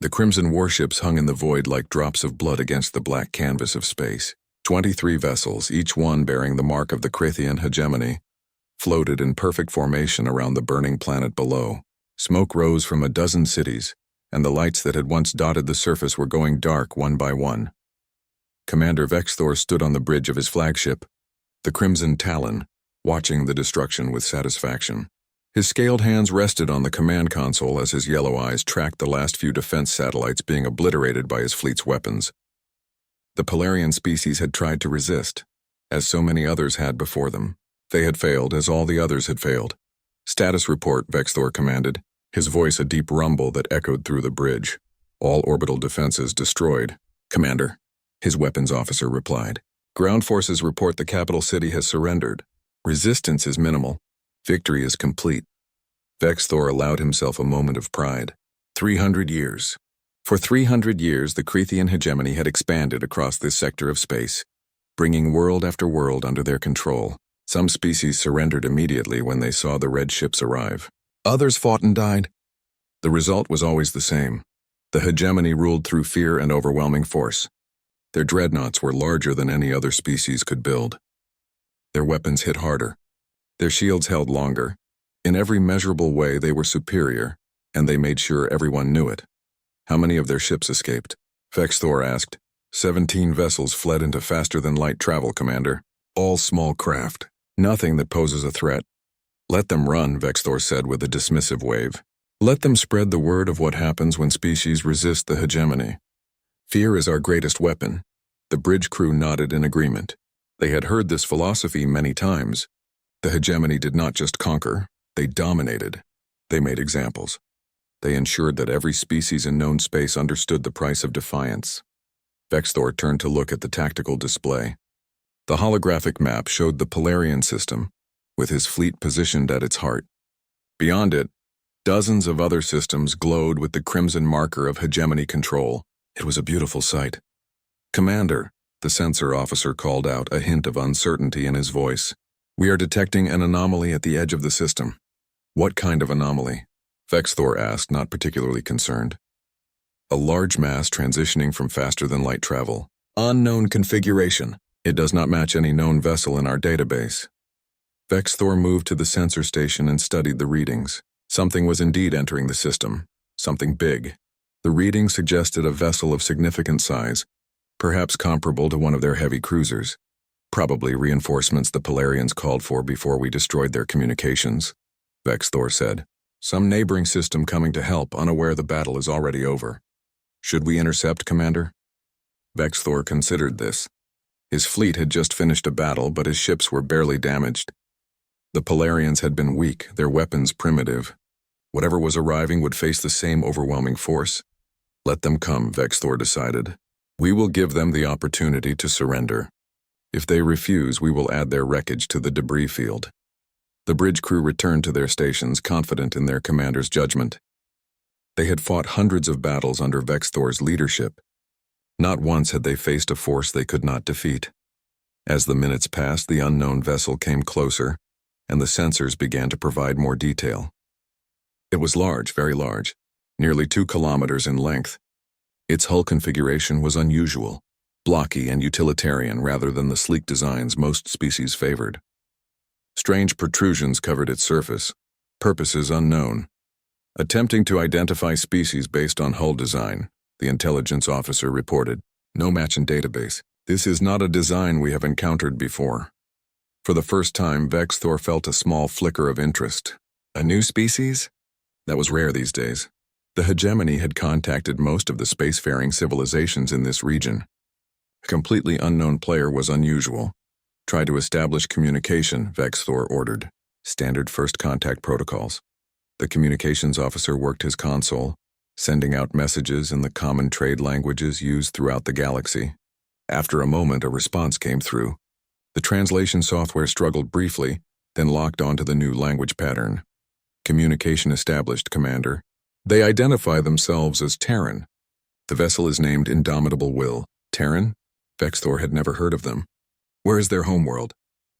The crimson warships hung in the void like drops of blood against the black canvas of space. 23 vessels, each one bearing the mark of the Crithian hegemony, floated in perfect formation around the burning planet below. Smoke rose from a dozen cities, and the lights that had once dotted the surface were going dark one by one. Commander Vexthor stood on the bridge of his flagship, the Crimson Talon, watching the destruction with satisfaction. His scaled hands rested on the command console as his yellow eyes tracked the last few defense satellites being obliterated by his fleet's weapons. The Polarian species had tried to resist, as so many others had before them. They had failed as all the others had failed. "Status report," Vexthor commanded, his voice a deep rumble that echoed through the bridge. "All orbital defenses destroyed." "Commander," his weapons officer replied. "Ground forces report the capital city has surrendered. Resistance is minimal. Victory is complete." Vexthor allowed himself a moment of pride. 300 years. For 300 years, the Crithian hegemony had expanded across this sector of space, bringing world after world under their control. Some species surrendered immediately when they saw the red ships arrive. Others fought and died. The result was always the same. The hegemony ruled through fear and overwhelming force. Their dreadnoughts were larger than any other species could build. Their weapons hit harder. Their shields held longer. In every measurable way they were superior, and they made sure everyone knew it. How many of their ships escaped? Vexthor asked. 17 vessels fled into faster-than-light travel, Commander. All small craft. Nothing that poses a threat. "Let them run," Vexthor said with a dismissive wave. "Let them spread the word of what happens when species resist the hegemony. Fear is our greatest weapon." The bridge crew nodded in agreement. They had heard this philosophy many times. The hegemony did not just conquer, they dominated. They made examples. They ensured that every species in known space understood the price of defiance. Vexthor turned to look at the tactical display. The holographic map showed the Polarian system, with his fleet positioned at its heart. Beyond it, dozens of other systems glowed with the crimson marker of hegemony control. It was a beautiful sight. "Commander," the sensor officer called out, a hint of uncertainty in his voice. "We are detecting an anomaly at the edge of the system." "What kind of anomaly?" Vexthor asked, not particularly concerned. "A large mass transitioning from faster-than-light travel. Unknown configuration. It does not match any known vessel in our database." Vexthor moved to the sensor station and studied the readings. Something was indeed entering the system. Something big. The reading suggested a vessel of significant size, perhaps comparable to one of their heavy cruisers. Probably reinforcements the Polarians called for before we destroyed their communications, Vexthor said. "Some neighboring system coming to help, unaware the battle is already over. Should we intercept, Commander?" Vexthor considered this. His fleet had just finished a battle, but his ships were barely damaged. The Polarians had been weak, their weapons primitive. Whatever was arriving would face the same overwhelming force. "Let them come," Vexthor decided. "We will give them the opportunity to surrender. If they refuse, we will add their wreckage to the debris field." The bridge crew returned to their stations, confident in their commander's judgment. They had fought hundreds of battles under Vexthor's leadership. Not once had they faced a force they could not defeat. As the minutes passed, the unknown vessel came closer, and the sensors began to provide more detail. It was large, very large, nearly 2 kilometers in length. Its hull configuration was unusual, blocky and utilitarian rather than the sleek designs most species favored. Strange protrusions covered its surface, purposes unknown. "Attempting to identify species based on hull design," the intelligence officer reported. "No match in database. This is not a design we have encountered before." For the first time, Vexthor felt a small flicker of interest. A new species? That was rare these days. The hegemony had contacted most of the spacefaring civilizations in this region. A completely unknown player was unusual. "Try to establish communication," Vexthor ordered. Standard first contact protocols. The communications officer worked his console, sending out messages in the common trade languages used throughout the galaxy. After a moment, a response came through. The translation software struggled briefly, then locked onto the new language pattern. "Communication established, Commander. They identify themselves as Terran. The vessel is named Indomitable Will." "Terran?" Vexthor had never heard of them. "Where is their homeworld?"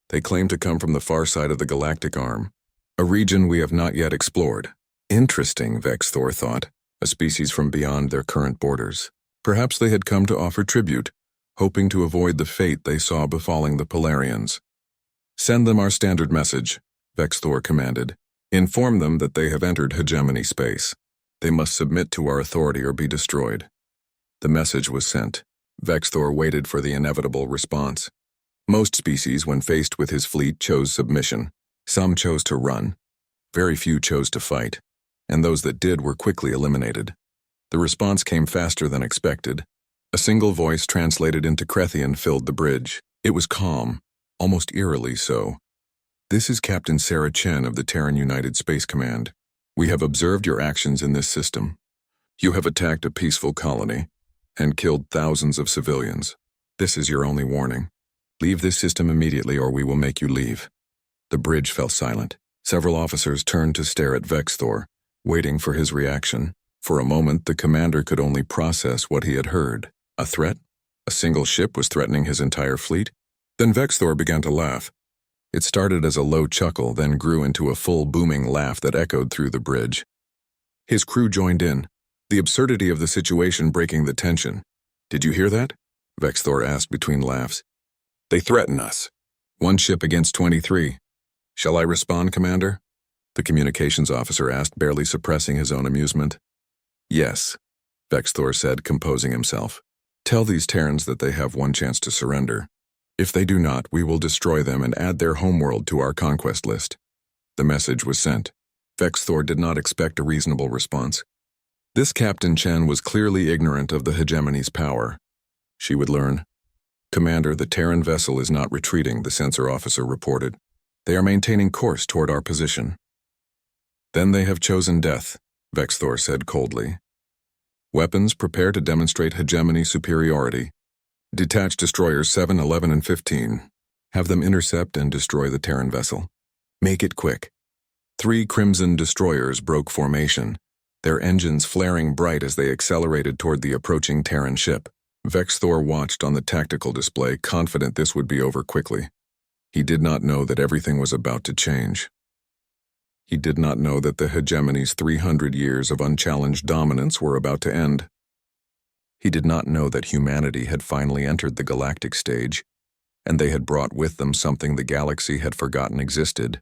"They claim to come from the far side of the galactic arm, a region we have not yet explored." Interesting, Vexthor thought. a species from beyond their current borders. Perhaps they had come to offer tribute, hoping to avoid the fate they saw befalling the Polarians. "Send them our standard message," Vexthor commanded. "Inform them that they have entered hegemony space. They must submit to our authority or be destroyed." The message was sent. Vexthor waited for the inevitable response. Most species, when faced with his fleet, chose submission. Some chose to run. Very few chose to fight, and those that did were quickly eliminated. The response came faster than expected. A single voice translated into Crethian filled the bridge. It was calm, almost eerily so. "This is Captain Sarah Chen of the Terran United Space Command. We have observed your actions in this system. You have attacked a peaceful colony and killed thousands of civilians. This is your only warning. Leave this system immediately or we will make you leave." The bridge fell silent. Several officers turned to stare at Vexthor, waiting for his reaction. For a moment, the commander could only process what he had heard. A threat? A single ship was threatening his entire fleet? Then Vexthor began to laugh. It started as a low chuckle, then grew into a full booming laugh that echoed through the bridge. His crew joined in, the absurdity of the situation breaking the tension. "Did you hear that?" Vexthor asked between laughs. "They threaten us. 1 ship against 23. Shall I respond, Commander?" The communications officer asked, barely suppressing his own amusement. "Yes," Vexthor said, composing himself. "Tell these Terrans that they have 1 chance to surrender. If they do not, we will destroy them and add their homeworld to our conquest list." The message was sent. Vexthor did not expect a reasonable response. This Captain Chen was clearly ignorant of the hegemony's power. She would learn. "Commander, the Terran vessel is not retreating," the sensor officer reported. "They are maintaining course toward our position." "Then they have chosen death," Vexthor said coldly. "Weapons, prepare to demonstrate hegemony superiority. Detach destroyers 7, 11, and 15. Have them intercept and destroy the Terran vessel. Make it quick." 3 Crimson destroyers broke formation, their engines flaring bright as they accelerated toward the approaching Terran ship. Vexthor watched on the tactical display, confident this would be over quickly. He did not know that everything was about to change. He did not know that the hegemony's 300 years of unchallenged dominance were about to end. He did not know that humanity had finally entered the galactic stage, and they had brought with them something the galaxy had forgotten existed: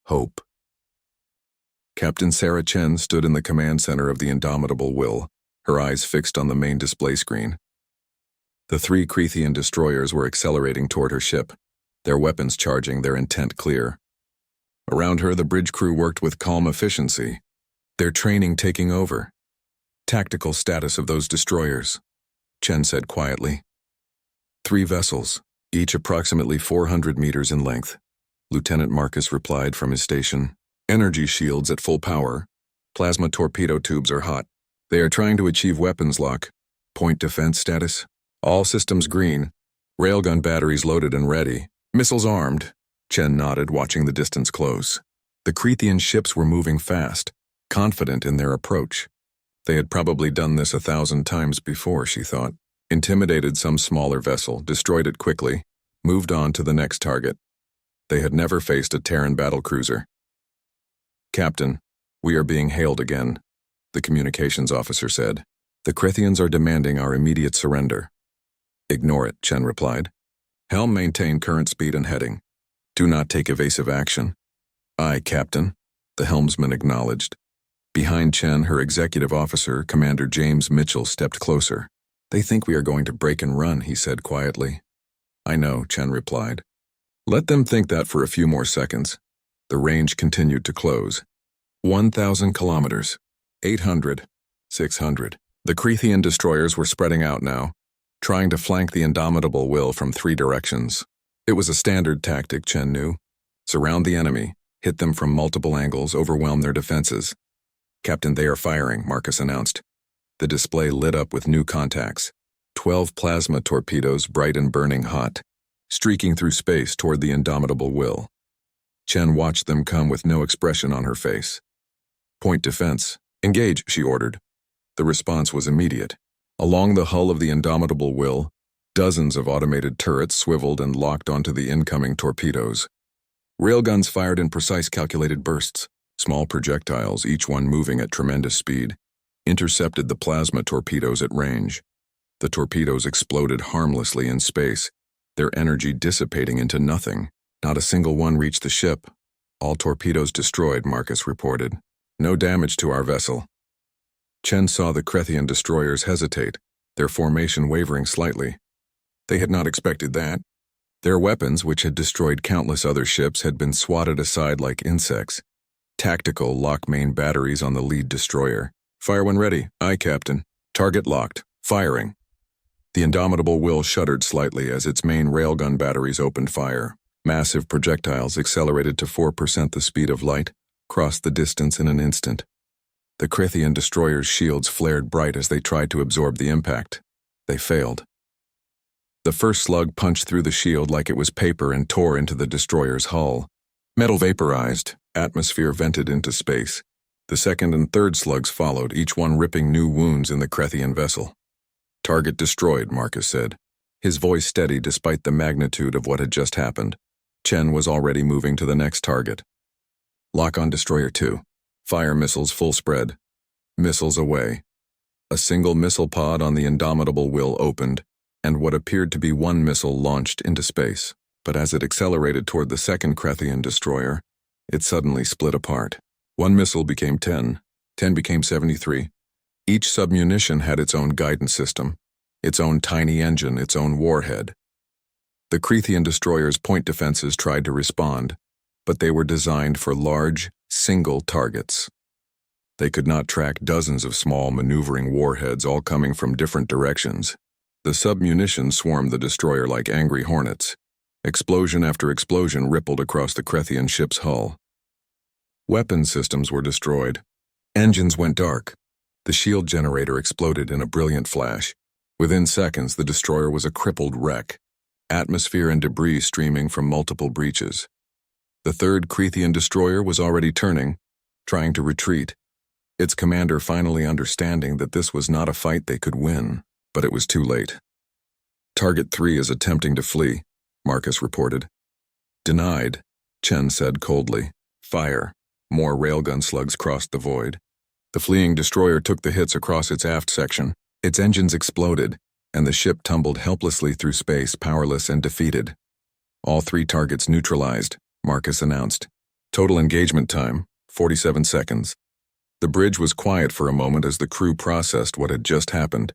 hope. Captain Sarah Chen stood in the command center of the Indomitable Will, her eyes fixed on the main display screen. The 3 Crethian destroyers were accelerating toward her ship, their weapons charging, their intent clear. Around her, the bridge crew worked with calm efficiency, their training taking over. "Tactical status of those destroyers," Chen said quietly. 3 vessels, each approximately 400 meters in length. Lieutenant Marcus replied from his station. "Energy shields at full power. Plasma torpedo tubes are hot. They are trying to achieve weapons lock. Point defense status. All systems green. Railgun batteries loaded and ready. Missiles armed." Chen nodded, watching the distance close. The Crethian ships were moving fast, confident in their approach. They had probably done this 1,000 times before, she thought. Intimidated some smaller vessel, destroyed it quickly, moved on to the next target. They had never faced a Terran Battlecruiser. "Captain, we are being hailed again," the communications officer said. "The Crethians are demanding our immediate surrender." "Ignore it," Chen replied. "Helm, maintain current speed and heading. Do not take evasive action." "Aye, Captain," the helmsman acknowledged. Behind Chen, her executive officer, Commander James Mitchell, stepped closer. "They think we are going to break and run," he said quietly. "I know," Chen replied. "Let them think that for a few more seconds." The range continued to close. 1,000 kilometers. 800. 600. The Crethian destroyers were spreading out now, trying to flank the Indomitable Will from 3 directions. It was a standard tactic, Chen knew. Surround the enemy, hit them from multiple angles, overwhelm their defenses. "Captain, they are firing," Marcus announced. The display lit up with new contacts. 12 plasma torpedoes, bright and burning hot, streaking through space toward the Indomitable Will. Chen watched them come with no expression on her face. "Point defense. Engage," she ordered. The response was immediate. Along the hull of the Indomitable Will, dozens of automated turrets swiveled and locked onto the incoming torpedoes. Railguns fired in precise calculated bursts, small projectiles, each one moving at tremendous speed. intercepted the plasma torpedoes at range. The torpedoes exploded harmlessly in space, their energy dissipating into nothing. Not a single one reached the ship. All torpedoes destroyed, Marcus reported. No damage to our vessel. Chen saw the Krethian destroyers hesitate, their formation wavering slightly. They had not expected that. Their weapons, which had destroyed countless other ships, had been swatted aside like insects. Tactical lock main batteries on the lead destroyer. Fire when ready. Aye, Captain. Target locked. Firing. The indomitable Will shuddered slightly as its main railgun batteries opened fire. Massive projectiles accelerated to 4% the speed of light, crossed the distance in an instant. The Krethian destroyers' shields flared bright as they tried to absorb the impact. They failed. The first slug punched through the shield like it was paper and tore into the destroyer's hull. Metal vaporized, atmosphere vented into space. The second and third slugs followed, each one ripping new wounds in the Krethian vessel. Target destroyed, Marcus said, his voice steady despite the magnitude of what had just happened. Chen was already moving to the next target. Lock on Destroyer 2. Fire missiles full spread. Missiles away. A single missile pod on the indomitable Will opened, and what appeared to be one missile launched into space. But as it accelerated toward the second Krethian destroyer, it suddenly split apart. One missile became 10. 10 became 73. Each submunition had its own guidance system, its own tiny engine, its own warhead. The Krethian destroyers' point defenses tried to respond, but they were designed for large, single targets. They could not track dozens of small maneuvering warheads all coming from different directions. The submunition swarmed the destroyer like angry hornets. Explosion after explosion rippled across the Krethian ship's hull. Weapon systems were destroyed. Engines went dark. The shield generator exploded in a brilliant flash. Within seconds, the destroyer was a crippled wreck, atmosphere and debris streaming from multiple breaches. The third Krethian destroyer was already turning, trying to retreat, its commander finally understanding that this was not a fight they could win, but it was too late. Target 3 is attempting to flee, Marcus reported. Denied, Chen said coldly. Fire. More railgun slugs crossed the void. The fleeing destroyer took the hits across its aft section. Its engines exploded, and the ship tumbled helplessly through space, powerless and defeated. All 3 targets neutralized, Marcus announced. Total engagement time, 47 seconds. The bridge was quiet for a moment as the crew processed what had just happened.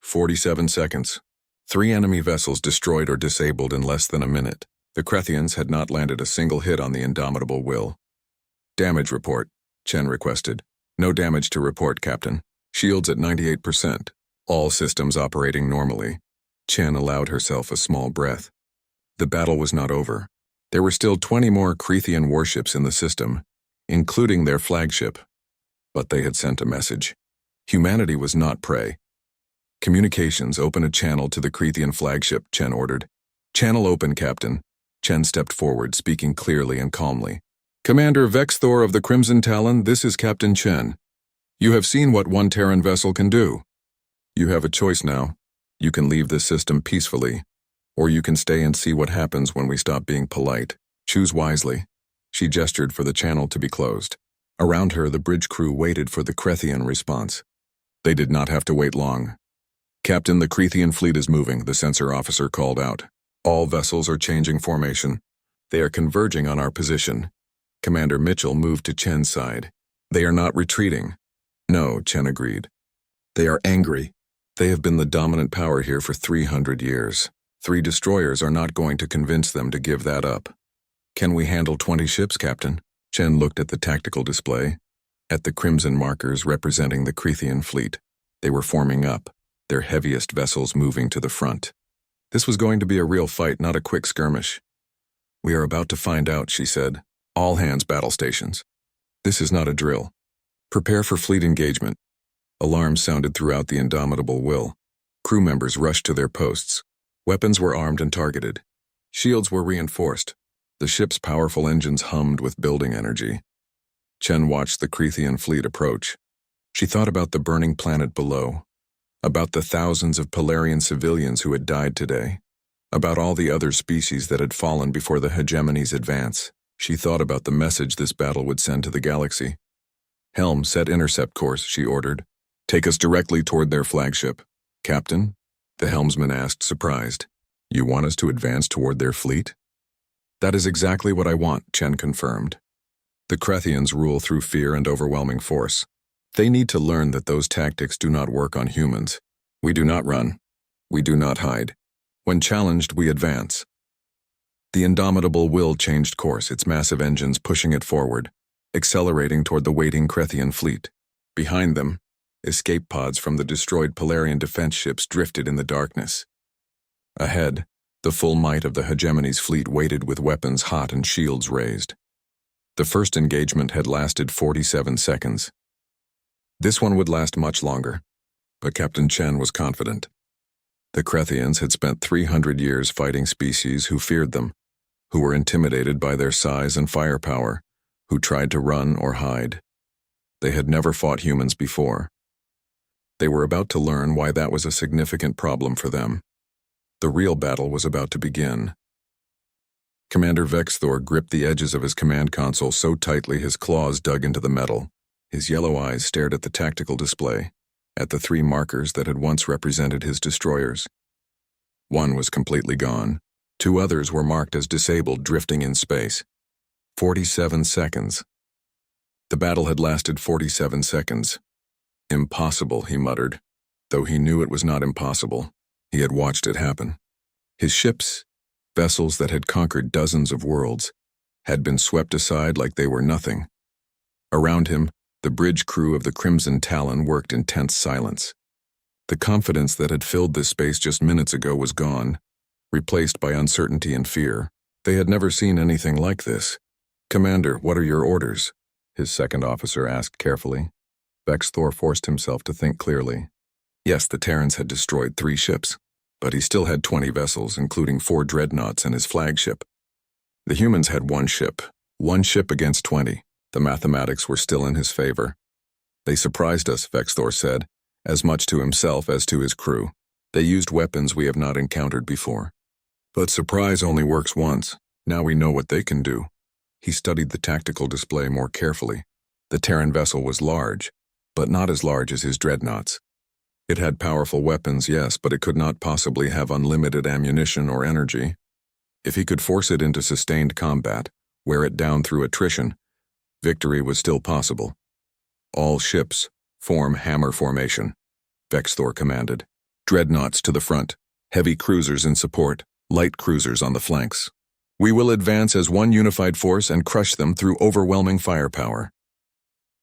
47 seconds. 3 enemy vessels destroyed or disabled in less than a minute. The Krethians had not landed a single hit on the indomitable Will. Damage report, Chen requested. No damage to report, Captain. Shields at 98%. All systems operating normally. Chen allowed herself a small breath. The battle was not over. There were still 20 more Krethian warships in the system, including their flagship. But they had sent a message. Humanity was not prey. Communications, open a channel to the Krethian flagship, Chen ordered. Channel open, Captain. Chen stepped forward, speaking clearly and calmly. Commander Vexthor of the Crimson Talon, this is Captain Chen. You have seen what one Terran vessel can do. You have a choice now. You can leave this system peacefully, or you can stay and see what happens when we stop being polite. Choose wisely. She gestured for the channel to be closed. Around her, the bridge crew waited for the Krethian response. They did not have to wait long. Captain, the Krethian fleet is moving, the sensor officer called out. All vessels are changing formation. They are converging on our position. Commander Mitchell moved to Chen's side. They are not retreating. No, Chen agreed. They are angry. They have been the dominant power here for 300 years. 3 destroyers are not going to convince them to give that up. Can we handle 20 ships, Captain? Chen looked at the tactical display, at the crimson markers representing the Krethian fleet. They were forming up, their heaviest vessels moving to the front. This was going to be a real fight, not a quick skirmish. We are about to find out, she said. All hands battle stations. This is not a drill. Prepare for fleet engagement. Alarms sounded throughout the indomitable Will. Crew members rushed to their posts. Weapons were armed and targeted. Shields were reinforced. The ship's powerful engines hummed with building energy. Chen watched the Krethian fleet approach. She thought about the burning planet below, about the thousands of Polarian civilians who had died today, about all the other species that had fallen before the hegemony's advance. She thought about the message this battle would send to the galaxy. Helm, set intercept course, she ordered. Take us directly toward their flagship. Captain? The helmsman asked, surprised. You want us to advance toward their fleet? That is exactly what I want, Chen confirmed. The Krethians rule through fear and overwhelming force. They need to learn that those tactics do not work on humans. We do not run. We do not hide. When challenged, we advance. The indomitable will changed course, its massive engines pushing it forward, accelerating toward the waiting Krethian fleet. Behind them, escape pods from the destroyed Polarian defense ships drifted in the darkness. Ahead, the full might of the hegemony's fleet waited with weapons hot and shields raised. The first engagement had lasted 47 seconds. This one would last much longer, but Captain Chen was confident. The Krethians had spent 300 years fighting species who feared them, who were intimidated by their size and firepower, who tried to run or hide. They had never fought humans before. They were about to learn why that was a significant problem for them. The real battle was about to begin. Commander Vexthor gripped the edges of his command console so tightly his claws dug into the metal. His yellow eyes stared at the tactical display, at the 3 markers that had once represented his destroyers. One was completely gone. 2 others were marked as disabled, drifting in space. 47 seconds. The battle had lasted 47 seconds. Impossible, he muttered. Though he knew it was not impossible, he had watched it happen. His ships, vessels that had conquered dozens of worlds, had been swept aside like they were nothing. Around him, the bridge crew of the Crimson Talon worked in tense silence. The confidence that had filled this space just minutes ago was gone, replaced by uncertainty and fear. They had never seen anything like this. Commander, what are your orders? His second officer asked carefully. Vexthor forced himself to think clearly. Yes, the Terrans had destroyed 3 ships, but he still had 20 vessels, including 4 dreadnoughts and his flagship. The humans had 1 ship against 20. The mathematics were still in his favor. They surprised us, Vexthor said, as much to himself as to his crew. They used weapons we have not encountered before. But surprise only works once. Now we know what they can do. He studied the tactical display more carefully. The Terran vessel was large, but not as large as his dreadnoughts. It had powerful weapons, yes, but it could not possibly have unlimited ammunition or energy. If he could force it into sustained combat, wear it down through attrition, victory was still possible. All ships form hammer formation, Vexthor commanded. Dreadnoughts to the front, heavy cruisers in support, light cruisers on the flanks. We will advance as one unified force and crush them through overwhelming firepower.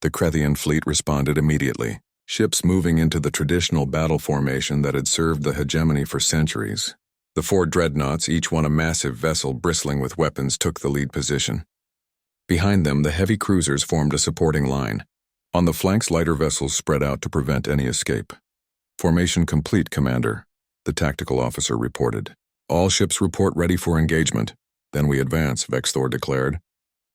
The Krethian fleet responded immediately, ships moving into the traditional battle formation that had served the hegemony for centuries. The 4 dreadnoughts, each one a massive vessel bristling with weapons, took the lead position. Behind them, the heavy cruisers formed a supporting line. On the flanks, lighter vessels spread out to prevent any escape. Formation complete, Commander, the tactical officer reported. All ships report ready for engagement. Then we advance, Vexthor declared.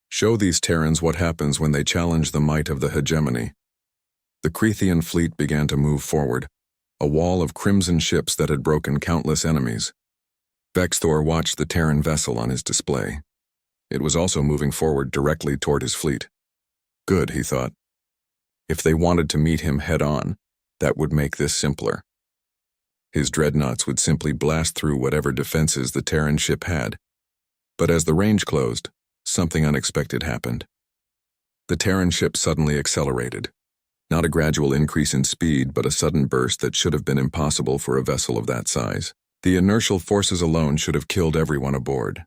Show these Terrans what happens when they challenge the might of the hegemony. The Krethian fleet began to move forward, a wall of crimson ships that had broken countless enemies. Vexthor watched the Terran vessel on his display. It was also moving forward directly toward his fleet. Good, he thought. If they wanted to meet him head-on, that would make this simpler. His dreadnoughts would simply blast through whatever defenses the Terran ship had. But as the range closed, something unexpected happened. The Terran ship suddenly accelerated. Not a gradual increase in speed, but a sudden burst that should have been impossible for a vessel of that size. The inertial forces alone should have killed everyone aboard.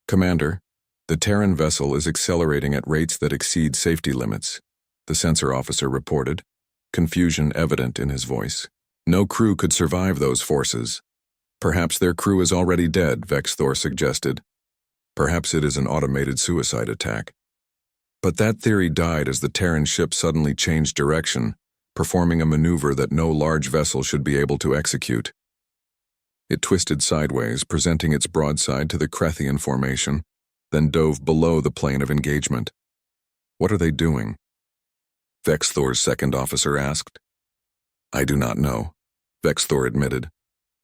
Commander, the Terran vessel is accelerating at rates that exceed safety limits, the sensor officer reported, confusion evident in his voice. No crew could survive those forces. Perhaps their crew is already dead, Vexthor suggested. Perhaps it is an automated suicide attack. But that theory died as the Terran ship suddenly changed direction, performing a maneuver that no large vessel should be able to execute. It twisted sideways, presenting its broadside to the Krethian formation, then dove below the plane of engagement. What are they doing? Vexthor's second officer asked. I do not know, Vexthor admitted,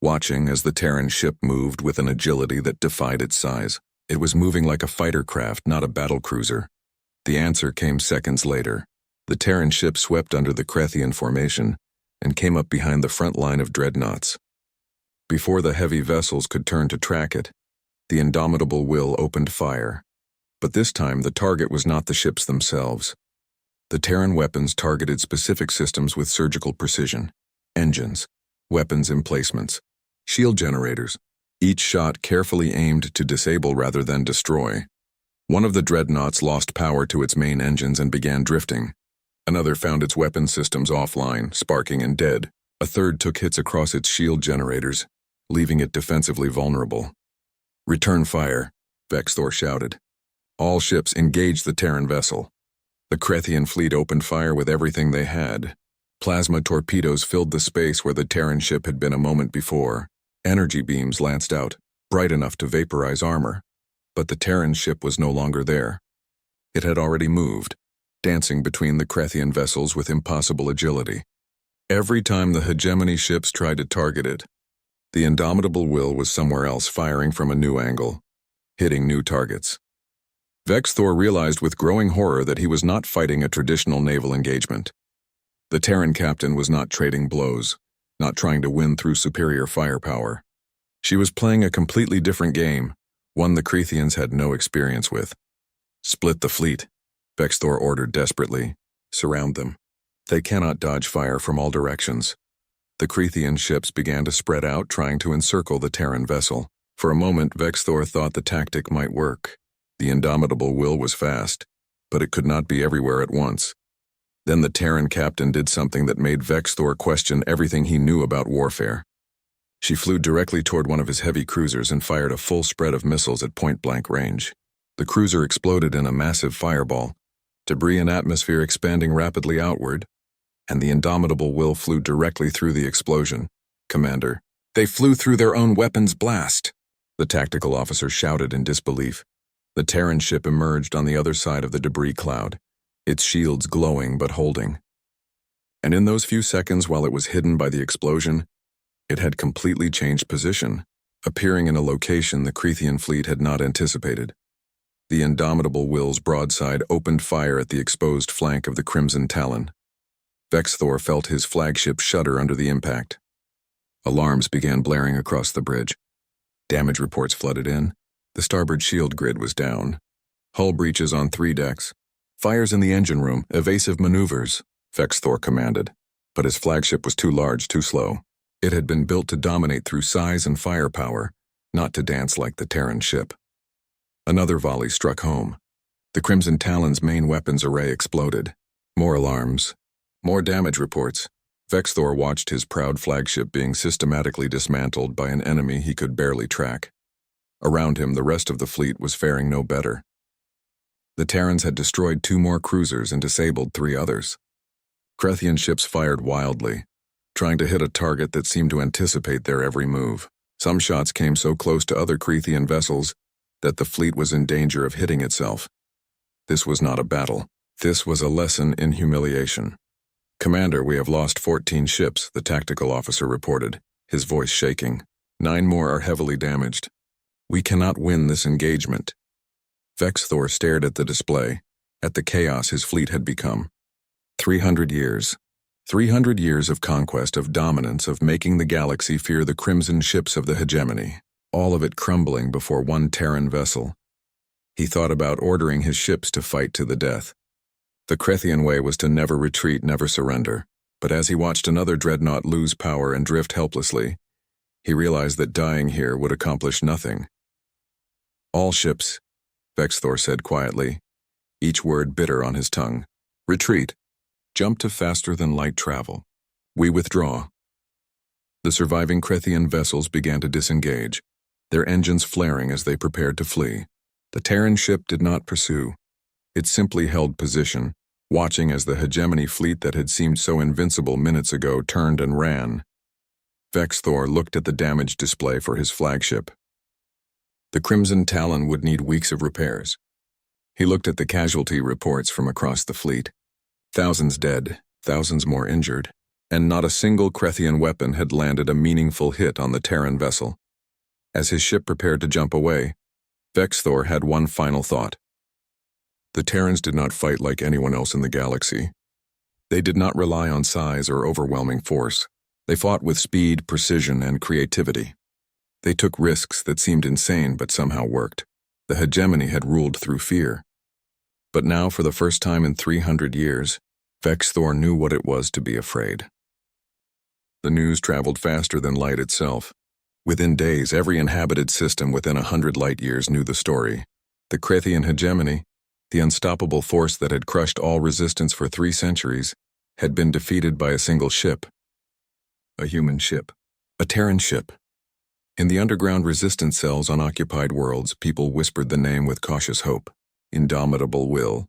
watching as the Terran ship moved with an agility that defied its size. It was moving like a fighter craft, not a battlecruiser. The answer came seconds later. The Terran ship swept under the Krethian formation, and came up behind the front line of dreadnoughts. Before the heavy vessels could turn to track it, the indomitable will opened fire. But this time the target was not the ships themselves. The Terran weapons targeted specific systems with surgical precision: engines, weapons emplacements, shield generators, each shot carefully aimed to disable rather than destroy. One of the dreadnoughts lost power to its main engines and began drifting. Another found its weapon systems offline, sparking and dead. A third took hits across its shield generators, leaving it defensively vulnerable. "Return fire," Vexthor shouted. All ships engaged the Terran vessel. The Krethian fleet opened fire with everything they had. Plasma torpedoes filled the space where the Terran ship had been a moment before. Energy beams lanced out, bright enough to vaporize armor. But the Terran ship was no longer there. It had already moved, dancing between the Krethian vessels with impossible agility. Every time the hegemony ships tried to target it, the indomitable will was somewhere else, firing from a new angle, hitting new targets. Vexthor realized with growing horror that he was not fighting a traditional naval engagement. The Terran captain was not trading blows, not trying to win through superior firepower. She was playing a completely different game, one the Krethians had no experience with. "Split the fleet," Vexthor ordered desperately. "Surround them. They cannot dodge fire from all directions." The Krethian ships began to spread out, trying to encircle the Terran vessel. For a moment, Vexthor thought the tactic might work. The indomitable will was fast, but it could not be everywhere at once. Then the Terran captain did something that made Vexthor question everything he knew about warfare. She flew directly toward one of his heavy cruisers and fired a full spread of missiles at point-blank range. The cruiser exploded in a massive fireball, debris and atmosphere expanding rapidly outward, and the indomitable will flew directly through the explosion. "Commander, they flew through their own weapons blast," the tactical officer shouted in disbelief. The Terran ship emerged on the other side of the debris cloud, its shields glowing but holding. And in those few seconds while it was hidden by the explosion, it had completely changed position, appearing in a location the Krethian fleet had not anticipated. The indomitable will's broadside opened fire at the exposed flank of the Crimson Talon. Vexthor felt his flagship shudder under the impact. Alarms began blaring across the bridge. Damage reports flooded in. The starboard shield grid was down. Hull breaches on 3 decks. "Fires in the engine room, evasive maneuvers," Vexthor commanded. But his flagship was too large, too slow. It had been built to dominate through size and firepower, not to dance like the Terran ship. Another volley struck home. The Crimson Talon's main weapons array exploded. More alarms. More damage reports. Vexthor watched his proud flagship being systematically dismantled by an enemy he could barely track. Around him, the rest of the fleet was faring no better. The Terrans had destroyed 2 more cruisers and disabled 3 others. Krethian ships fired wildly, trying to hit a target that seemed to anticipate their every move. Some shots came so close to other Krethian vessels that the fleet was in danger of hitting itself. This was not a battle. This was a lesson in humiliation. "Commander, we have lost 14 ships," the tactical officer reported, his voice shaking. 9 more are heavily damaged. "We cannot win this engagement." Vexthor stared at the display, at the chaos his fleet had become. 300 years. 300 years of conquest, of dominance, of making the galaxy fear the crimson ships of the hegemony, all of it crumbling before one Terran vessel. He thought about ordering his ships to fight to the death. The Krethian way was to never retreat, never surrender. But as he watched another dreadnought lose power and drift helplessly, he realized that dying here would accomplish nothing. "All ships," Vexthor said quietly, each word bitter on his tongue. "Retreat. Jump to faster-than-light travel. We withdraw." The surviving Krethian vessels began to disengage, their engines flaring as they prepared to flee. The Terran ship did not pursue. It simply held position, watching as the hegemony fleet that had seemed so invincible minutes ago turned and ran. Vexthor looked at the damage display for his flagship. The Crimson Talon would need weeks of repairs. He looked at the casualty reports from across the fleet. Thousands dead, thousands more injured, and not a single Krethian weapon had landed a meaningful hit on the Terran vessel. As his ship prepared to jump away, Vexthor had one final thought. The Terrans did not fight like anyone else in the galaxy. They did not rely on size or overwhelming force. They fought with speed, precision, and creativity. They took risks that seemed insane but somehow worked. The hegemony had ruled through fear. But now, for the first time in 300 years, Vexthor knew what it was to be afraid. The news traveled faster than light itself. Within days, every inhabited system within 100 light-years knew the story. The Krithian hegemony, the unstoppable force that had crushed all resistance for 3 centuries, had been defeated by a single ship. A human ship. A Terran ship. In the underground resistance cells on occupied worlds, people whispered the name with cautious hope. Indomitable Will.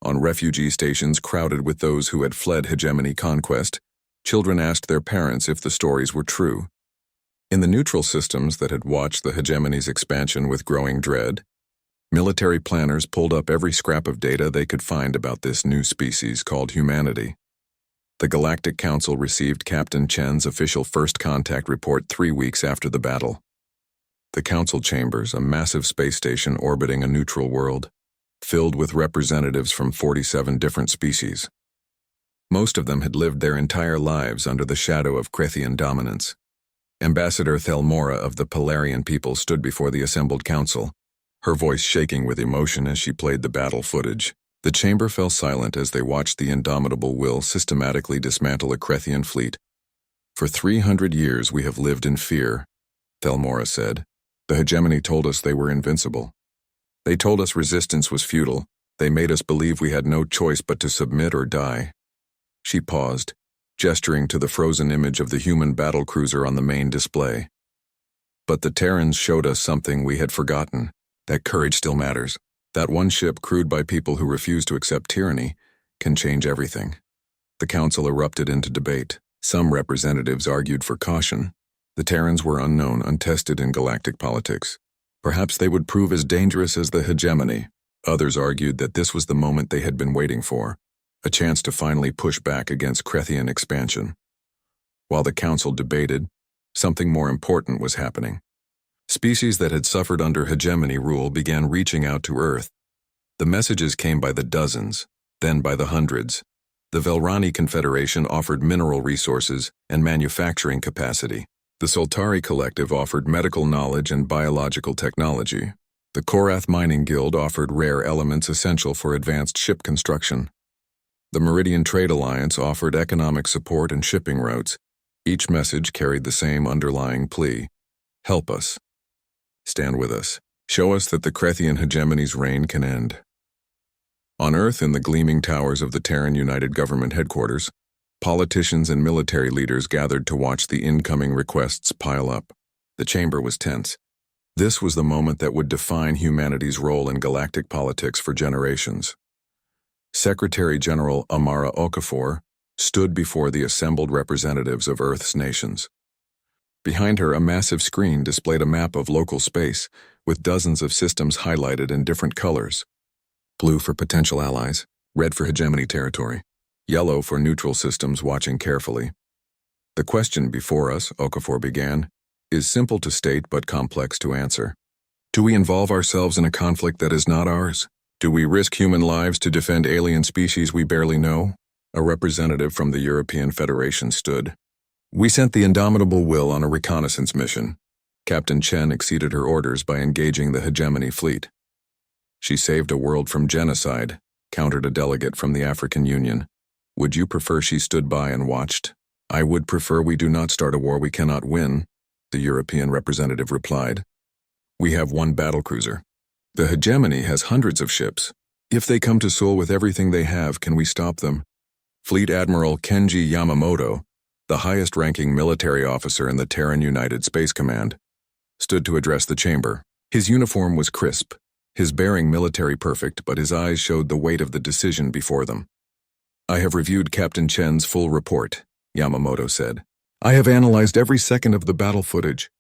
On refugee stations crowded with those who had fled hegemony conquest, children asked their parents if the stories were true. In the neutral systems that had watched the hegemony's expansion with growing dread, military planners pulled up every scrap of data they could find about this new species called humanity. The Galactic Council received Captain Chen's official first contact report 3 weeks after the battle. The Council Chambers, a massive space station orbiting a neutral world, filled with representatives from 47 different species. Most of them had lived their entire lives under the shadow of Krithian dominance. Ambassador Thelmora of the Polarian people stood before the assembled council, her voice shaking with emotion as she played the battle footage. The chamber fell silent as they watched the indomitable Will systematically dismantle a Krithian fleet. For 300 years we have lived in fear, Thelmora said. The hegemony told us they were invincible. They told us resistance was futile. They made us believe we had no choice but to submit or die. She paused, gesturing to the frozen image of the human battlecruiser on the main display. But the Terrans showed us something we had forgotten, that courage still matters. That one ship crewed by people who refuse to accept tyranny can change everything. The council erupted into debate. Some representatives argued for caution. The Terrans were unknown, untested in galactic politics. Perhaps they would prove as dangerous as the hegemony. Others argued that this was the moment they had been waiting for, a chance to finally push back against Krithian expansion. While the council debated, something more important was happening. Species that had suffered under hegemony rule began reaching out to Earth. The messages came by the dozens, then by the hundreds. The Velrani Confederation offered mineral resources and manufacturing capacity. The Soltari Collective offered medical knowledge and biological technology. The Korath Mining Guild offered rare elements essential for advanced ship construction. The Meridian Trade Alliance offered economic support and shipping routes. Each message carried the same underlying plea. Help us. Stand with us. Show us that the Krithian hegemony's reign can end. On Earth, in the gleaming towers of the Terran United Government headquarters, politicians and military leaders gathered to watch the incoming requests pile up. The chamber was tense. This was the moment that would define humanity's role in galactic politics for generations. Secretary General Amara Okafor stood before the assembled representatives of Earth's nations. Behind her, a massive screen displayed a map of local space, with dozens of systems highlighted in different colors. Blue for potential allies, red for hegemony territory, yellow for neutral systems watching carefully. The question before us, Okafor began, is simple to state but complex to answer. Do we involve ourselves in a conflict that is not ours? Do we risk human lives to defend alien species we barely know? A representative from the European Federation stood. We sent the indomitable Will on a reconnaissance mission. Captain Chen exceeded her orders by engaging the hegemony fleet. She saved a world from genocide, countered a delegate from the African Union. Would you prefer she stood by and watched? I would prefer we do not start a war we cannot win, the European representative replied. We have one battlecruiser. The hegemony has hundreds of ships. If they come to Seoul with everything they have, can we stop them? Fleet Admiral Kenji Yamamoto, the highest-ranking military officer in the Terran United Space Command, stood to address the chamber. His uniform was crisp, his bearing military perfect, but his eyes showed the weight of the decision before them. I have reviewed Captain Chen's full report, Yamamoto said. I have analyzed every second of the battle footage.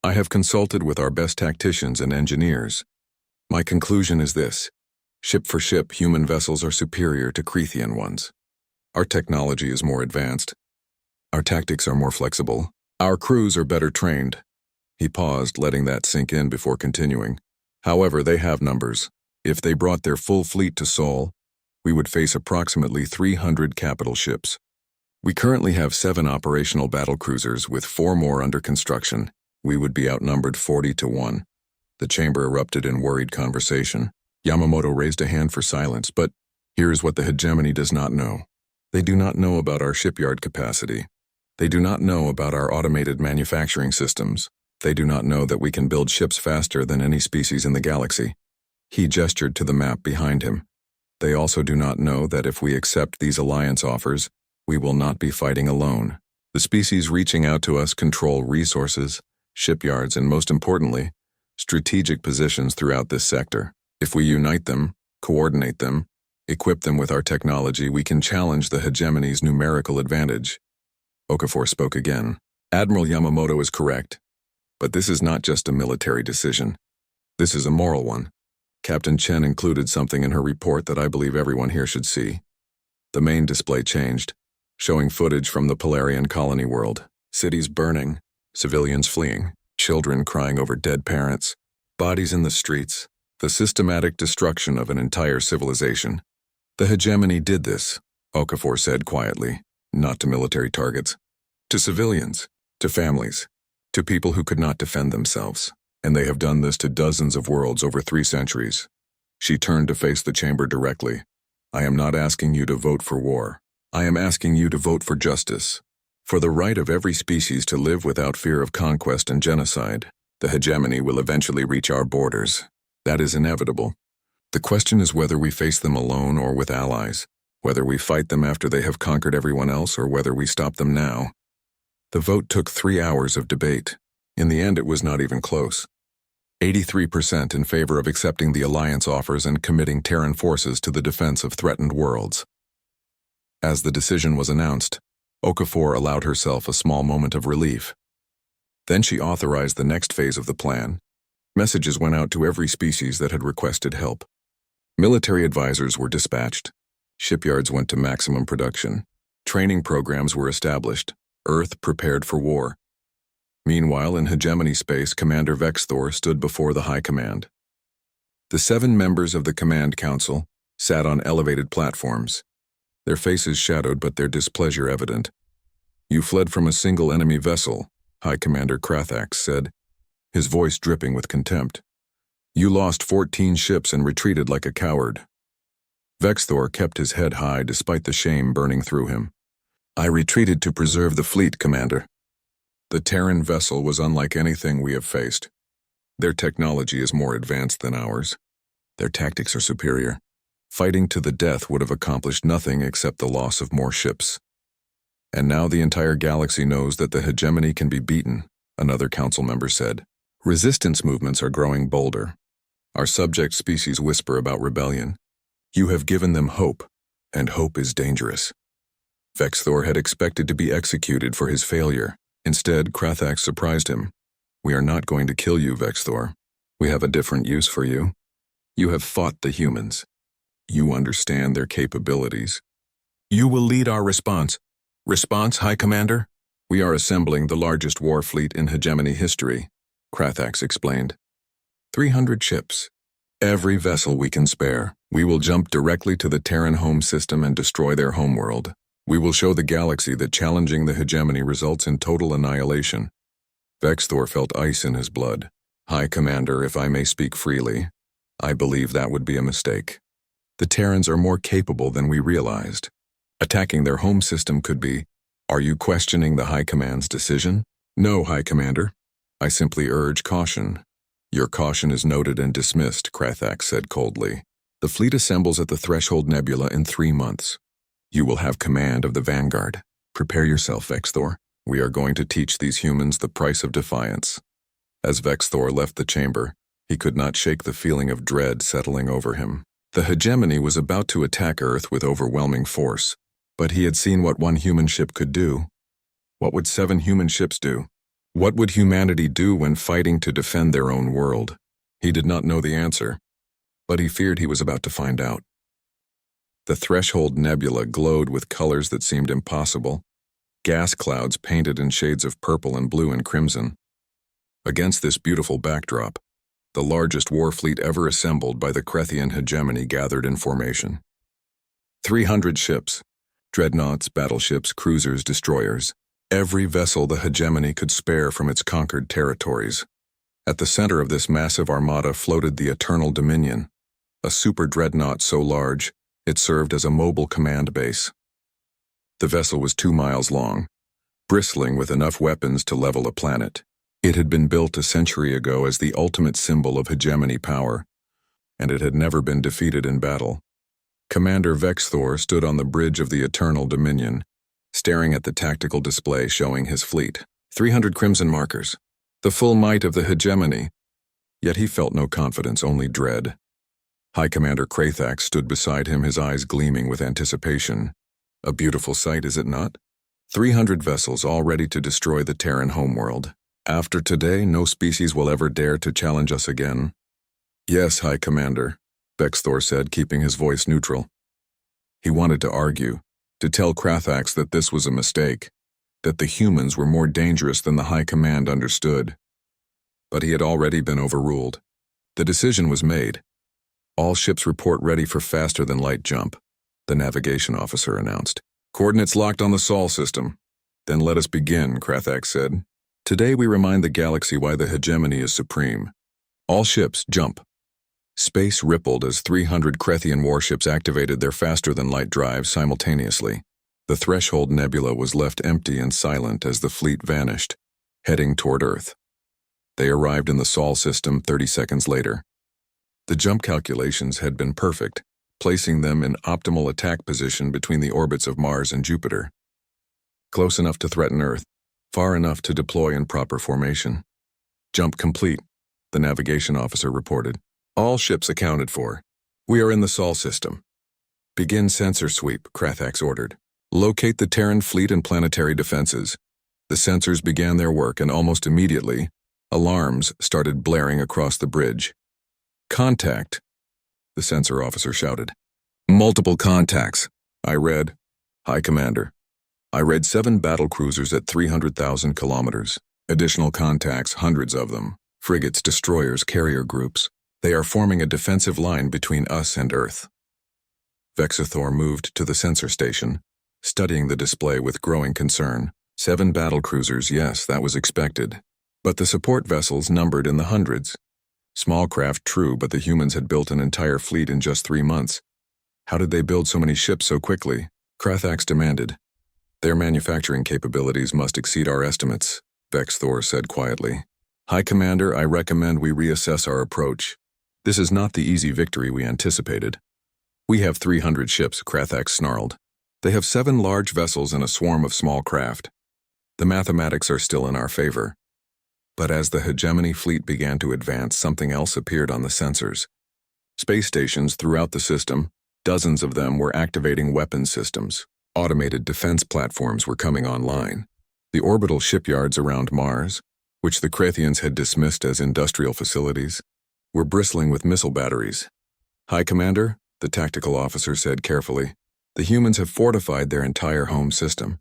I have consulted with our best tacticians and engineers. My conclusion is this. Ship for ship, human vessels are superior to Krithian ones. Our technology is more advanced. Our tactics are more flexible. Our crews are better trained. He paused, letting that sink in before continuing. However, they have numbers. If they brought their full fleet to Seoul, we would face approximately 300 capital ships. We currently have 7 operational battlecruisers with 4 more under construction. We would be outnumbered 40-1. The chamber erupted in worried conversation. Yamamoto raised a hand for silence, but here's what the hegemony does not know. They do not know about our shipyard capacity. They do not know about our automated manufacturing systems. They do not know that we can build ships faster than any species in the galaxy. He gestured to the map behind him. They also do not know that if we accept these alliance offers, we will not be fighting alone. The species reaching out to us control resources, shipyards, and most importantly, strategic positions throughout this sector. If we unite them, coordinate them, equip them with our technology, we can challenge the hegemony's numerical advantage. Okafor spoke again. Admiral Yamamoto is correct. But this is not just a military decision. This is a moral one. Captain Chen included something in her report that I believe everyone here should see. The main display changed, showing footage from the Polarian colony world. Cities burning, civilians fleeing, children crying over dead parents, bodies in the streets, the systematic destruction of an entire civilization. The hegemony did this, Okafor said quietly, not to military targets, to civilians, to families, to people who could not defend themselves. And they have done this to dozens of worlds over 3 centuries. She turned to face the chamber directly. I am not asking you to vote for war. I am asking you to vote for justice. For the right of every species to live without fear of conquest and genocide. The hegemony will eventually reach our borders. That is inevitable. The question is whether we face them alone or with allies, whether we fight them after they have conquered everyone else or whether we stop them now. The vote took 3 hours of debate. In the end, it was not even close. 83% in favor of accepting the alliance offers and committing Terran forces to the defense of threatened worlds. As the decision was announced, Okafor allowed herself a small moment of relief. Then she authorized the next phase of the plan. Messages went out to every species that had requested help. Military advisors were dispatched. Shipyards went to maximum production. Training programs were established. Earth prepared for war. Meanwhile, in hegemony space, Commander Vexthor stood before the High Command. The 7 members of the Command Council sat on elevated platforms, their faces shadowed but their displeasure evident. You fled from a single enemy vessel, High Commander Krathax said, his voice dripping with contempt. You lost 14 ships and retreated like a coward. Vexthor kept his head high despite the shame burning through him. I retreated to preserve the fleet, Commander. The Terran vessel was unlike anything we have faced. Their technology is more advanced than ours. Their tactics are superior. Fighting to the death would have accomplished nothing except the loss of more ships. And now the entire galaxy knows that the hegemony can be beaten, another council member said. Resistance movements are growing bolder. Our subject species whisper about rebellion. You have given them hope, and hope is dangerous. Vexthor had expected to be executed for his failure. Instead, Krathax surprised him. We are not going to kill you, Vexthor. We have a different use for you. You have fought the humans. You understand their capabilities. You will lead our response. Response, High Commander? We are assembling the largest war fleet in hegemony history, Krathax explained. 300 ships. Every vessel we can spare. We will jump directly to the Terran home system and destroy their homeworld. We will show the galaxy that challenging the hegemony results in total annihilation. Vexthor felt ice in his blood. High Commander, if I may speak freely, I believe that would be a mistake. The Terrans are more capable than we realized. Attacking their home system could be, are you questioning the High Command's decision? No, High Commander. I simply urge caution. Your caution is noted and dismissed, Krathax said coldly. The fleet assembles at the Threshold Nebula in 3 months. You will have command of the Vanguard. Prepare yourself, Vexthor. We are going to teach these humans the price of defiance. As Vexthor left the chamber, he could not shake the feeling of dread settling over him. The hegemony was about to attack Earth with overwhelming force, but he had seen what 1 human ship could do. What would 7 human ships do? What would humanity do when fighting to defend their own world? He did not know the answer, but he feared he was about to find out. The Threshold Nebula glowed with colors that seemed impossible, gas clouds painted in shades of purple and blue and crimson. Against this beautiful backdrop, the largest war fleet ever assembled by the Krethian hegemony gathered in formation. 300 ships. Dreadnoughts, battleships, cruisers, destroyers. Every vessel the hegemony could spare from its conquered territories. At the center of this massive armada floated the Eternal Dominion, a super dreadnought so large it served as a mobile command base. The vessel was 2 miles long, bristling with enough weapons to level a planet. It had been built a century ago as the ultimate symbol of hegemony power, and it had never been defeated in battle. Commander Vexthor stood on the bridge of the Eternal Dominion, staring at the tactical display showing his fleet. 300 crimson markers, the full might of the hegemony. Yet he felt no confidence, only dread. High Commander Krathax stood beside him, his eyes gleaming with anticipation. A beautiful sight, is it not? 300 vessels all ready to destroy the Terran homeworld. After today, no species will ever dare to challenge us again. Yes, High Commander, Vexthor said, keeping his voice neutral. He wanted to argue, to tell Krathax that this was a mistake, that the humans were more dangerous than the High Command understood. But he had already been overruled. The decision was made. All ships report ready for faster-than-light jump, the navigation officer announced. Coordinates locked on the Sol system. Then let us begin, Krathax said. Today we remind the galaxy why the hegemony is supreme. All ships, jump. Space rippled as 300 Krethian warships activated their faster-than-light drives simultaneously. The Threshold Nebula was left empty and silent as the fleet vanished, heading toward Earth. They arrived in the Sol system 30 seconds later. The jump calculations had been perfect, placing them in optimal attack position between the orbits of Mars and Jupiter. Close enough to threaten Earth, far enough to deploy in proper formation. Jump complete, the navigation officer reported. All ships accounted for. We are in the Sol system. Begin sensor sweep, Krathax ordered. Locate the Terran fleet and planetary defenses. The sensors began their work, and almost immediately, alarms started blaring across the bridge. Contact, the sensor officer shouted. Multiple contacts, I read. High Commander. I read 7 battlecruisers at 300,000 kilometers. Additional contacts, hundreds of them. Frigates, destroyers, carrier groups. They are forming a defensive line between us and Earth. Vexthor moved to the sensor station, studying the display with growing concern. 7 battlecruisers, yes, that was expected. But the support vessels numbered in the hundreds. Small craft, true, but the humans had built an entire fleet in just 3 months. How did they build so many ships so quickly? Krathax demanded. Their manufacturing capabilities must exceed our estimates, Vexthor said quietly. High Commander, I recommend we reassess our approach. This is not the easy victory we anticipated. We have 300 ships, Krathax snarled. They have 7 large vessels and a swarm of small craft. The mathematics are still in our favor. But as the hegemony fleet began to advance, something else appeared on the sensors. Space stations throughout the system, dozens of them, were activating weapons systems. Automated defense platforms were coming online. The orbital shipyards around Mars, which the Krathians had dismissed as industrial facilities, were bristling with missile batteries. High Commander, the tactical officer said carefully, the humans have fortified their entire home system.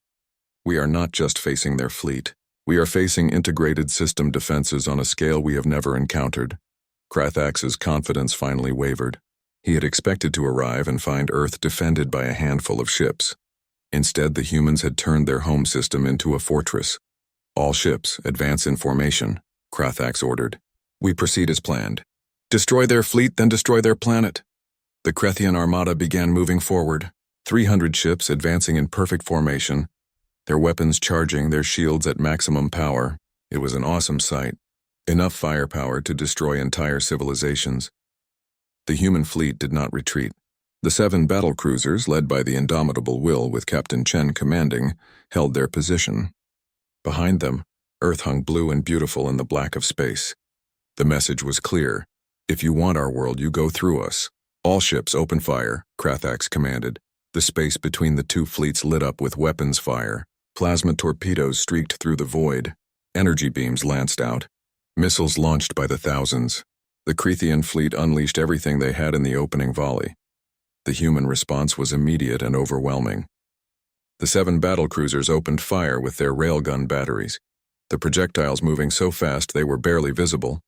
We are not just facing their fleet. We are facing integrated system defenses on a scale we have never encountered. Krathax's confidence finally wavered. He had expected to arrive and find Earth defended by a handful of ships. Instead, the humans had turned their home system into a fortress. All ships, advance in formation, Krathax ordered. We proceed as planned. Destroy their fleet, then destroy their planet. The Krethian armada began moving forward, 300 ships advancing in perfect formation, their weapons charging, their shields at maximum power. It was an awesome sight. Enough firepower to destroy entire civilizations. The human fleet did not retreat. The 7 battlecruisers, led by the indomitable Will with Captain Chen commanding, held their position. Behind them, Earth hung blue and beautiful in the black of space. The message was clear. If you want our world, you go through us. All ships open fire, Krathax commanded. The space between the 2 fleets lit up with weapons fire. Plasma torpedoes streaked through the void. Energy beams lanced out. Missiles launched by the thousands. The Krethian fleet unleashed everything they had in the opening volley. The human response was immediate and overwhelming. The 7 battlecruisers opened fire with their railgun batteries, the projectiles moving so fast they were barely visible.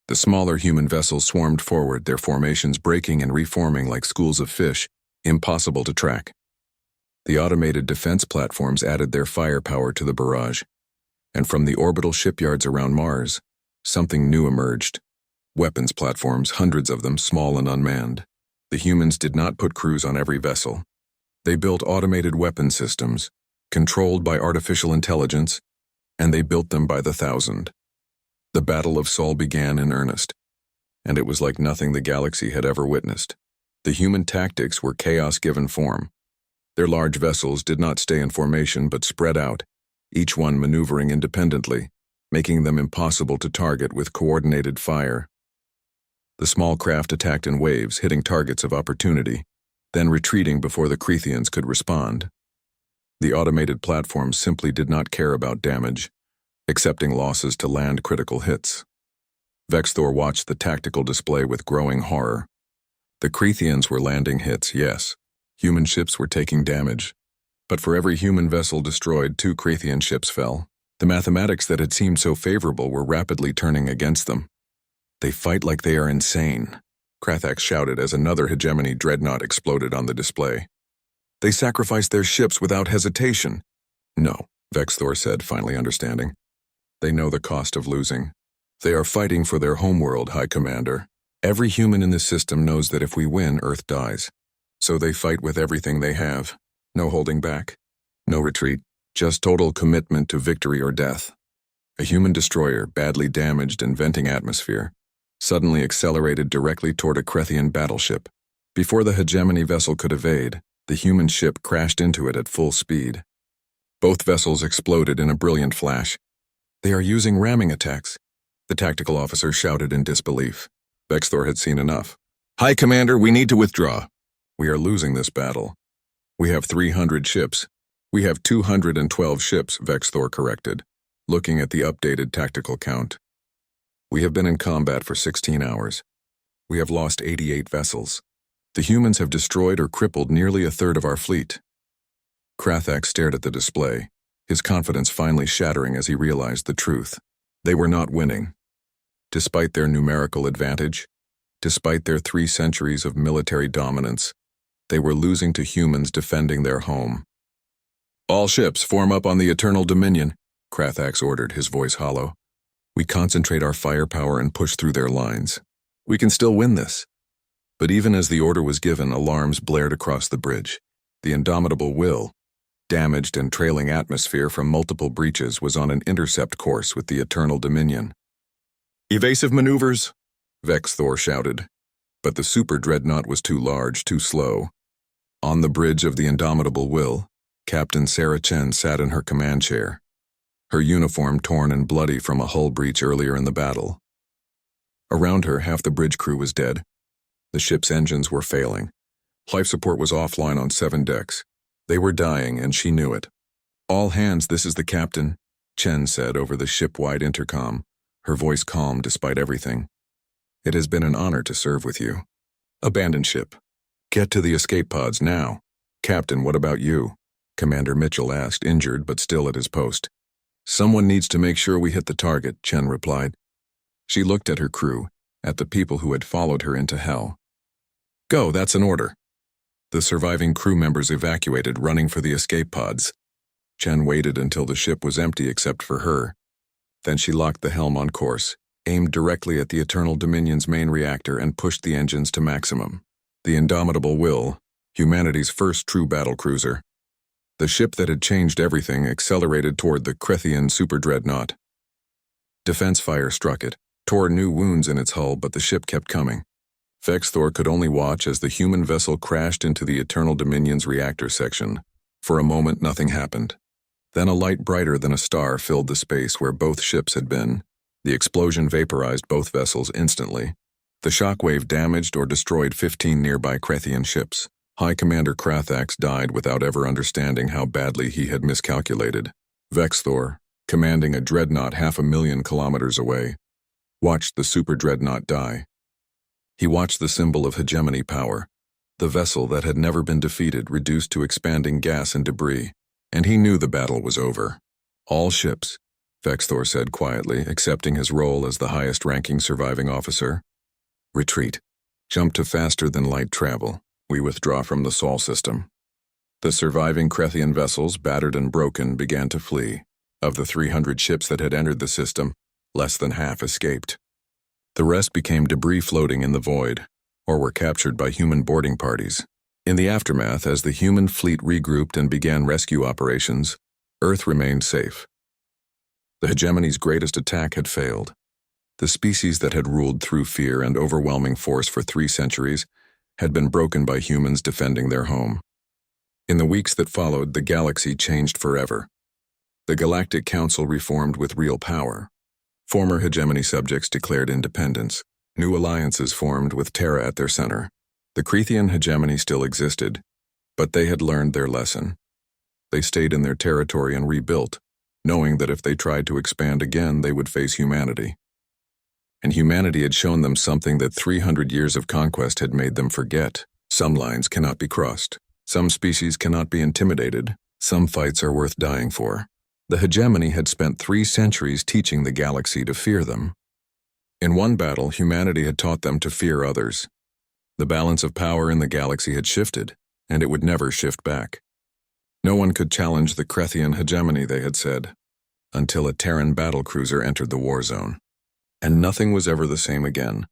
The smaller human vessels swarmed forward, their formations breaking and reforming like schools of fish, impossible to track. The automated defense platforms added their firepower to the barrage, and from the orbital shipyards around Mars, something new emerged. Weapons platforms, hundreds of them, small and unmanned. The humans did not put crews on every vessel. They built automated weapon systems, controlled by artificial intelligence, and they built them by the thousand. The Battle of Sol began in earnest, and it was like nothing the galaxy had ever witnessed. The human tactics were chaos given form. Their large vessels did not stay in formation but spread out, each one maneuvering independently, making them impossible to target with coordinated fire. The small craft attacked in waves, hitting targets of opportunity, then retreating before the Crethians could respond. The automated platforms simply did not care about damage, accepting losses to land critical hits. Vexthor watched the tactical display with growing horror. The Crethians were landing hits, yes. Human ships were taking damage. But for every human vessel destroyed, 2 Crethian ships fell. The mathematics that had seemed so favorable were rapidly turning against them. They fight like they are insane, Krathax shouted as another hegemony dreadnought exploded on the display. They sacrificed their ships without hesitation. No, Vexthor said, finally understanding. They know the cost of losing. They are fighting for their homeworld, High Commander. Every human in this system knows that if we win, Earth dies. So they fight with everything they have. No holding back. No retreat. Just total commitment to victory or death. A human destroyer, badly damaged and venting atmosphere, suddenly accelerated directly toward a Crethian battleship. Before the hegemony vessel could evade, the human ship crashed into it at full speed. Both vessels exploded in a brilliant flash. They are using ramming attacks, the tactical officer shouted in disbelief. Vexthor had seen enough. High Commander, we need to withdraw. We are losing this battle. We have 300 ships. We have 212 ships, Vexthor corrected, looking at the updated tactical count. We have been in combat for 16 hours. We have lost 88 vessels. The humans have destroyed or crippled nearly a third of our fleet. Krathax stared at the display, his confidence finally shattering as he realized the truth. They were not winning. Despite their numerical advantage, despite their 3 centuries of military dominance, they were losing to humans defending their home. All ships form up on the Eternal Dominion, Krathax ordered, his voice hollow. We concentrate our firepower and push through their lines. We can still win this. But even as the order was given, alarms blared across the bridge. The Indomitable Will, damaged and trailing atmosphere from multiple breaches, was on an intercept course with the Eternal Dominion. Evasive maneuvers, Vexthor shouted. But the super dreadnought was too large, too slow. On the bridge of the Indomitable Will, Captain Sarah Chen sat in her command chair, her uniform torn and bloody from a hull breach earlier in the battle. Around her, half the bridge crew was dead. The ship's engines were failing. Life support was offline on 7 decks. They were dying, and she knew it. All hands, this is the captain, Chen said over the ship-wide intercom, her voice calm despite everything. It has been an honor to serve with you. Abandon ship. Get to the escape pods now. Captain, what about you? Commander Mitchell asked, injured but still at his post. Someone needs to make sure we hit the target, Chen replied. She looked at her crew, at the people who had followed her into hell. Go, that's an order. The surviving crew members evacuated, running for the escape pods. Chen waited until the ship was empty except for her. Then she locked the helm on course, aimed directly at the Eternal Dominion's main reactor, and pushed the engines to maximum. The Indomitable Will, humanity's first true battlecruiser. The ship that had changed everything accelerated toward the Crethian superdreadnought. Defense fire struck it, tore new wounds in its hull, but the ship kept coming. Vexthor could only watch as the human vessel crashed into the Eternal Dominion's reactor section. For a moment, nothing happened. Then a light brighter than a star filled the space where both ships had been. The explosion vaporized both vessels instantly. The shockwave damaged or destroyed 15 nearby Crethian ships. High Commander Krathax died without ever understanding how badly he had miscalculated. Vexthor, commanding a dreadnought 500,000 kilometers away, watched the super dreadnought die. He watched the symbol of hegemony power, the vessel that had never been defeated, reduced to expanding gas and debris, and he knew the battle was over. All ships, Vexthor said quietly, accepting his role as the highest-ranking surviving officer. Retreat. Jump to faster-than-light travel. We withdraw from the Sol system. The surviving Krethian vessels, battered and broken, began to flee. Of the 300 ships that had entered the system, less than half escaped. The rest became debris floating in the void, or were captured by human boarding parties. In the aftermath, as the human fleet regrouped and began rescue operations, Earth remained safe. The hegemony's greatest attack had failed. The species that had ruled through fear and overwhelming force for 3 centuries had been broken by humans defending their home. In the weeks that followed, the galaxy changed forever. The Galactic Council reformed with real power. Former hegemony subjects declared independence. New alliances formed with Terra at their center. The Krethian hegemony still existed, but they had learned their lesson. They stayed in their territory and rebuilt, knowing that if they tried to expand again, they would face humanity. And humanity had shown them something that 300 years of conquest had made them forget. Some lines cannot be crossed. Some species cannot be intimidated. Some fights are worth dying for. The hegemony had spent 3 centuries teaching the galaxy to fear them. In one battle, humanity had taught them to fear others. The balance of power in the galaxy had shifted, and it would never shift back. No one could challenge the Krethian hegemony, they had said, until a Terran Battlecruiser entered the Warzone. And nothing was ever the same again.